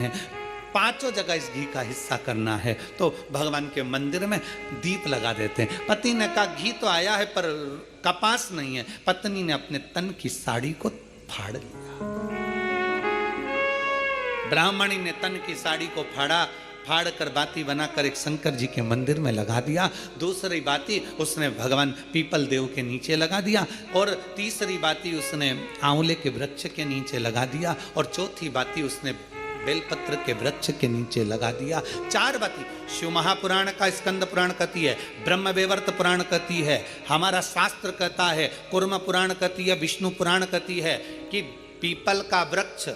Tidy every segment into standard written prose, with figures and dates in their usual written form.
हैं, पांचों जगह इस घी का हिस्सा करना है। तो भगवान के मंदिर में दीप लगा देते हैं। पति ने कहा घी तो आया है पर कपास नहीं है। पत्नी ने अपने तन की साड़ी को फाड़ लिया। ब्राह्मणी ने तन की साड़ी को फाड़ कर बाती बनाकर एक शंकर जी के मंदिर में लगा दिया। दूसरी बाती उसने भगवान पीपल देव के नीचे लगा दिया और तीसरी बाती उसने आंवले के वृक्ष के नीचे लगा दिया और चौथी बाती उसने बेलपत्र के वृक्ष के नीचे लगा दिया। चार बाती शिव महापुराण का स्कंद पुराण कहती है, ब्रह्म वेवर्त पुराण कहती है, हमारा शास्त्र कहता है, कुर्म पुराण कहती है, विष्णु पुराण कहती है कि पीपल का वृक्ष,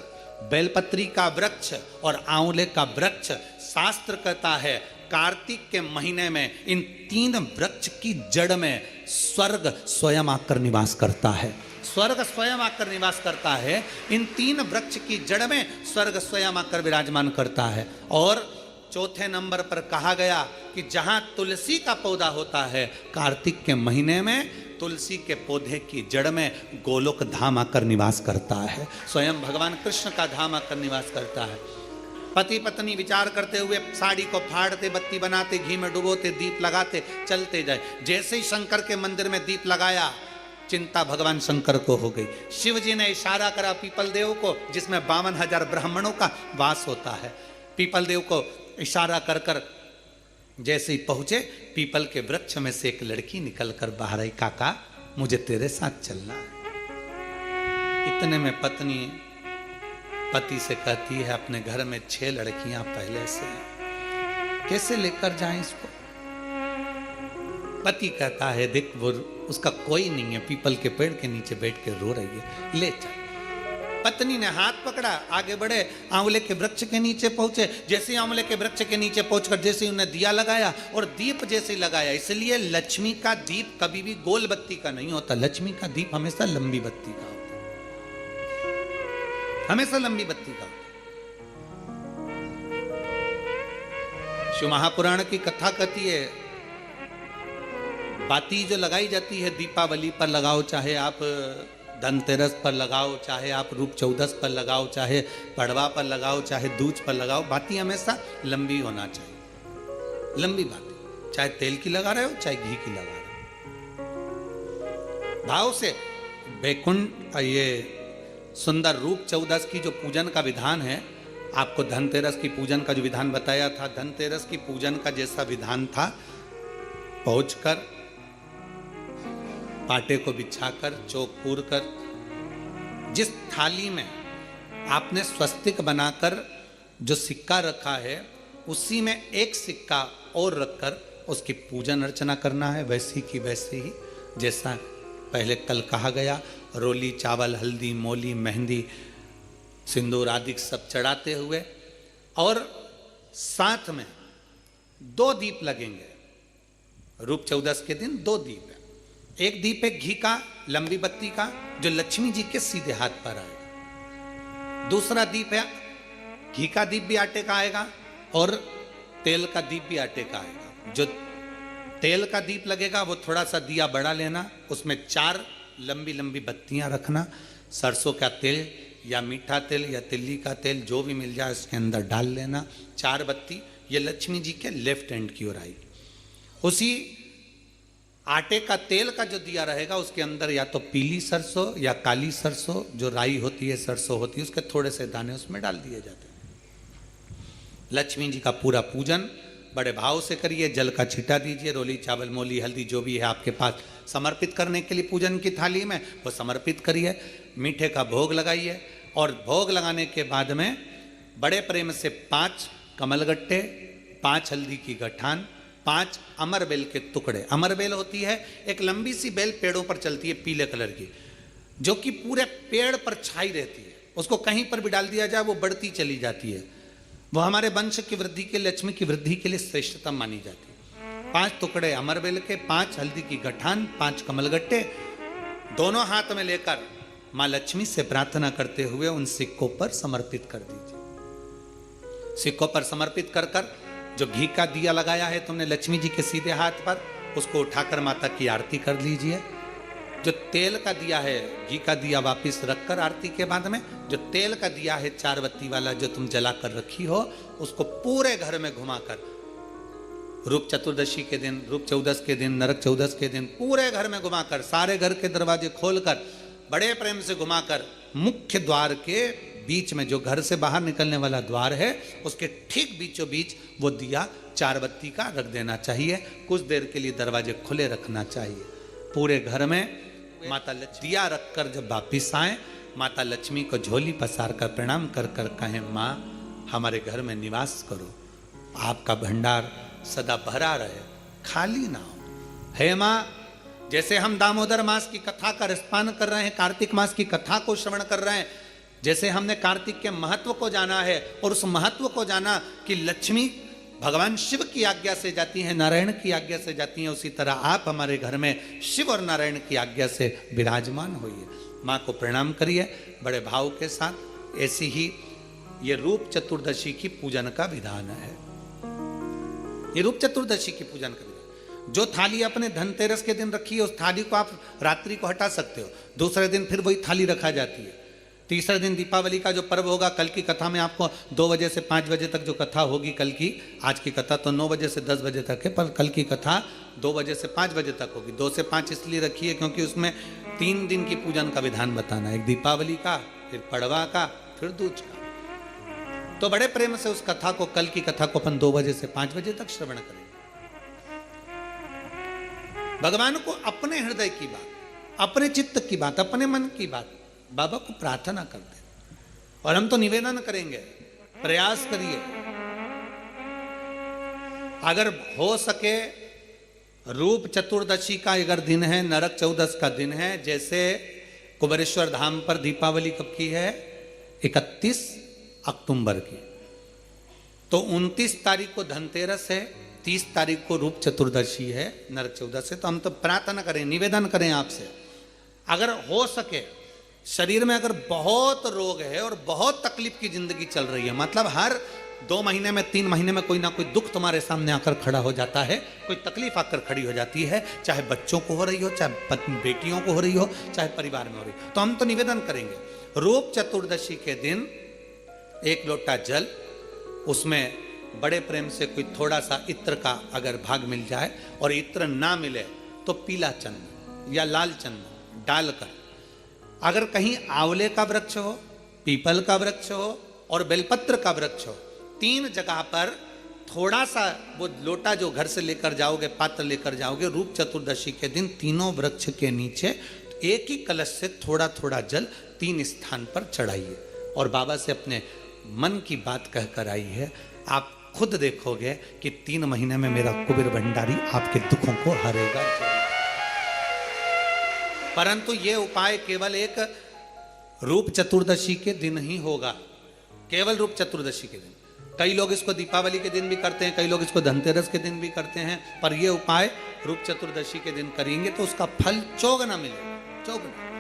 बेलपत्री का वृक्ष और आंवले का वृक्ष, शास्त्र कहता है कार्तिक के महीने में इन तीन वृक्ष की जड़ में स्वर्ग स्वयं आकर निवास करता है। स्वर्ग स्वयं आकर निवास करता है। इन तीन वृक्ष की जड़ में स्वर्ग स्वयं आकर विराजमान करता है। और चौथे नंबर पर कहा गया कि जहां तुलसी का पौधा होता है, कार्तिक के महीने में तुलसी के पौधे की जड़ में गोलोक धाम आकर निवास करता है। स्वयं भगवान कृष्ण का धाम आकर निवास करता है। पति पत्नी विचार करते हुए साड़ी को फाड़ते, बत्ती बनाते, घी में डुबोते, दीप लगाते, चलते जाए। जैसे ही शंकर के मंदिर में दीप लगाया, चिंता भगवान शंकर को हो गई। शिव जी ने इशारा करा पीपल देव को, जिसमें 52,000 ब्राह्मणों का वास होता है। पीपल देव को इशारा कर कर जैसे ही पहुंचे, पीपल के वृक्ष में से एक लड़की निकलकर बाहर आई, काका मुझे तेरे साथ चलना है। इतने में पत्नी पति से कहती है, अपने घर में 6 लड़कियां पहले से, कैसे लेकर जाएं इसको। पति कहता है देख वो उसका कोई नहीं है, पीपल के पेड़ के नीचे बैठ के रो रही है, ले चल। पत्नी ने हाथ पकड़ा, आगे बढ़े, आंवले के वृक्ष के नीचे पहुंचे। जैसे ही आंवले के वृक्ष के नीचे पहुंचकर जैसे ही उन्हें दिया लगाया और दीप जैसे ही लगाया, इसलिए लक्ष्मी का दीप कभी भी गोल बत्ती का नहीं होता। लक्ष्मी का दीप हमेशा लंबी बत्ती का होता है, हमेशा लंबी बत्ती का होता है। शिव महापुराण की कथा कहती है, बाती जो लगाई जाती है दीपावली पर लगाओ, चाहे आप धनतेरस पर लगाओ, चाहे आप रूप चौदस पर लगाओ, चाहे पड़वा पर लगाओ, चाहे दूज पर लगाओ, बाती हमेशा लंबी होना चाहिए। लंबी बाती, चाहे तेल की लगा रहे हो चाहे घी की लगा रहे हो। भाव से बैकुंठ, ये सुंदर रूप चौदस की जो पूजन का विधान है, आपको धनतेरस की पूजन का जो विधान बताया था, धनतेरस की पूजन का जैसा विधान था, पहुंचकर पाटे को बिछाकर, चौक पूर कर, जिस थाली में आपने स्वस्तिक बनाकर जो सिक्का रखा है, उसी में एक सिक्का और रखकर उसकी पूजन अर्चना करना है। वैसी की वैसे ही जैसा पहले कल कहा गया, रोली, चावल, हल्दी, मोली, मेहंदी, सिंदूर आदि सब चढ़ाते हुए, और साथ में 2 दीप लगेंगे। रूप चौदस के दिन 2 दीप है। एक दीप है घी का, लंबी बत्ती का, जो लक्ष्मी जी के सीधे हाथ पर आएगा। दूसरा दीप है घी का दीप भी आटे का आएगा और तेल का दीप भी आटे का आएगा। जो तेल का दीप लगेगा वो थोड़ा सा दिया बड़ा लेना, उसमें 4 लंबी लंबी बत्तियां रखना, सरसों का तेल या मीठा तेल या तिल्ली का तेल जो भी मिल जाए उसके अंदर डाल लेना। 4 बत्ती ये लक्ष्मी जी के लेफ्ट हैंड की ओर आएगी। उसी आटे का तेल का जो दिया रहेगा उसके अंदर या तो पीली सरसों या काली सरसों, जो राई होती है, सरसों होती है, उसके थोड़े से दाने उसमें डाल दिए जाते हैं। लक्ष्मी जी का पूरा पूजन बड़े भाव से करिए, जल का छींटा दीजिए, रोली, चावल, मोली, हल्दी जो भी है आपके पास समर्पित करने के लिए पूजन की थाली में, वो समर्पित करिए। मीठे का भोग लगाइए और भोग लगाने के बाद में बड़े प्रेम से 5 कमलगट्टे, 5 हल्दी की गठान, 5 अमर बेल के टुकड़े। अमर बेल होती है एक लंबी सी बेल, पेड़ों पर चलती है, पीले कलर की, जो कि पूरे पेड़ पर छाई रहती है। उसको कहीं पर भी डाल दिया जाए वो बढ़ती चली जाती है। वो हमारे वंश की वृद्धि के, लक्ष्मी की वृद्धि के लिए श्रेष्ठतम मानी जाती है। 5 टुकड़े अमर बेल के, 5 हल्दी की गठान, 5 कमलगट्टे, दोनों हाथ में लेकर माँ लक्ष्मी से प्रार्थना करते हुए उन सिक्कों पर समर्पित कर दीजिए। सिक्कों पर समर्पित कर कर जो घी का दिया लगाया है तुमने लक्ष्मी जी के सीधे हाथ पर, उसको उठाकर माता की आरती कर लीजिए। जो तेल का दिया है, घी का दिया वापिस रखकर आरती के बाद में, जो तेल का दिया है 4 बत्ती वाला जो तुम जला कर रखी हो, उसको पूरे घर में घुमाकर, रूप चतुर्दशी के दिन, रूप चौदस के दिन, नरक चौदस के दिन पूरे घर में घुमाकर, सारे घर के दरवाजे खोलकर, बड़े प्रेम से घुमाकर, मुख्य द्वार के बीच में, जो घर से बाहर निकलने वाला द्वार है, उसके ठीक बीचों बीच वो दिया 4 बत्ती का रख देना चाहिए। कुछ देर के लिए दरवाजे खुले रखना चाहिए। पूरे घर में माता लक्ष्मी दिया रखकर जब वापिस आए, माता लक्ष्मी को झोली पसार कर प्रणाम कर कर कहें, माँ हमारे घर में निवास करो, आपका भंडार सदा भरा रहे, खाली ना हो। हे माँ, जैसे हम दामोदर मास की कथा का रसपान कर रहे हैं, कार्तिक मास की कथा को श्रवण कर रहे हैं, जैसे हमने कार्तिक के महत्व को जाना है और उस महत्व को जाना कि लक्ष्मी भगवान शिव की आज्ञा से जाती हैं, नारायण की आज्ञा से जाती हैं, उसी तरह आप हमारे घर में शिव और नारायण की आज्ञा से विराजमान होइए। माँ को प्रणाम करिए बड़े भाव के साथ। ऐसी ही ये रूप चतुर्दशी की पूजन का विधान है। ये रूप चतुर्दशी की पूजन का विधान, जो थाली अपने धनतेरस के दिन रखी है, उस थाली को आप रात्रि को हटा सकते हो, दूसरे दिन फिर वही थाली रखा जाती है। तीसरे दिन दीपावली का जो पर्व होगा, कल की कथा में आपको 2 बजे से 5 बजे तक जो कथा होगी कल की, आज की कथा तो 9 बजे से 10 बजे तक है, पर कल की कथा 2 बजे से 5 बजे तक होगी। 2 से 5 इसलिए रखी है क्योंकि उसमें 3 दिन की पूजन का विधान बताना है, एक दीपावली का, फिर पड़वा का, फिर दूज का। तो बड़े प्रेम से उस कथा को, कल की कथा को अपन 2 बजे से 5 बजे तक श्रवण करेंगे। भगवान को अपने हृदय की बात, अपने चित्त की बात, अपने मन की बात बाबा को प्रार्थना करते हैं। और हम तो निवेदन करेंगे, प्रयास करिए, अगर हो सके रूप चतुर्दशी का अगर दिन है, नरक चौदस का दिन है, जैसे कुबेरेश्वर धाम पर दीपावली कब की है, 31 अक्टूबर की, तो 29 तारीख को धनतेरस है, 30 तारीख को रूप चतुर्दशी है, नरक चौदस है। तो हम तो प्रार्थना करें, निवेदन करें आपसे, अगर हो सके, शरीर में अगर बहुत रोग है और बहुत तकलीफ की जिंदगी चल रही है, मतलब हर 2 महीने में 3 महीने में कोई ना कोई दुख तुम्हारे सामने आकर खड़ा हो जाता है, कोई तकलीफ आकर खड़ी हो जाती है, चाहे बच्चों को हो रही हो, चाहे बेटियों को हो रही हो, चाहे परिवार में हो रही हो, तो हम तो निवेदन करेंगे, रूप चतुर्दशी के दिन 1 लोटा जल, उसमें बड़े प्रेम से कोई थोड़ा सा इत्र का अगर भाग मिल जाए, और इत्र ना मिले तो पीला चंदन या लाल चंदन डालकर, अगर कहीं आंवले का वृक्ष हो, पीपल का वृक्ष हो और बेलपत्र का वृक्ष हो, 3 जगह पर थोड़ा सा वो लोटा जो घर से लेकर जाओगे, पात्र लेकर जाओगे, रूप चतुर्दशी के दिन तीनों वृक्ष के नीचे एक ही कलश से थोड़ा थोड़ा जल 3 स्थान पर चढ़ाइए और बाबा से अपने मन की बात कहकर आई है। आप खुद देखोगे कि 3 महीने में मेरा कुबेर भंडारी आपके दुखों को हरेगा। परंतु ये उपाय केवल एक रूप चतुर्दशी के दिन ही होगा, केवल रूप चतुर्दशी के दिन। कई लोग इसको दीपावली के दिन भी करते हैं, कई लोग इसको धनतेरस के दिन भी करते हैं, पर ये उपाय रूप चतुर्दशी के दिन करेंगे तो उसका फल चौगुना मिलेगा, चौगुना।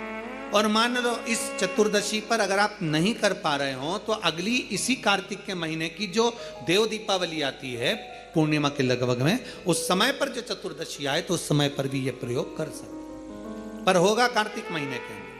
और मान लो इस चतुर्दशी पर अगर आप नहीं कर पा रहे हो, तो अगली इसी कार्तिक के महीने की जो देव दीपावली आती है पूर्णिमा के लगभग में, उस समय पर जो चतुर्दशी आए तो उस समय पर भी ये प्रयोग कर सकते, पर होगा कार्तिक महीने के अंदर।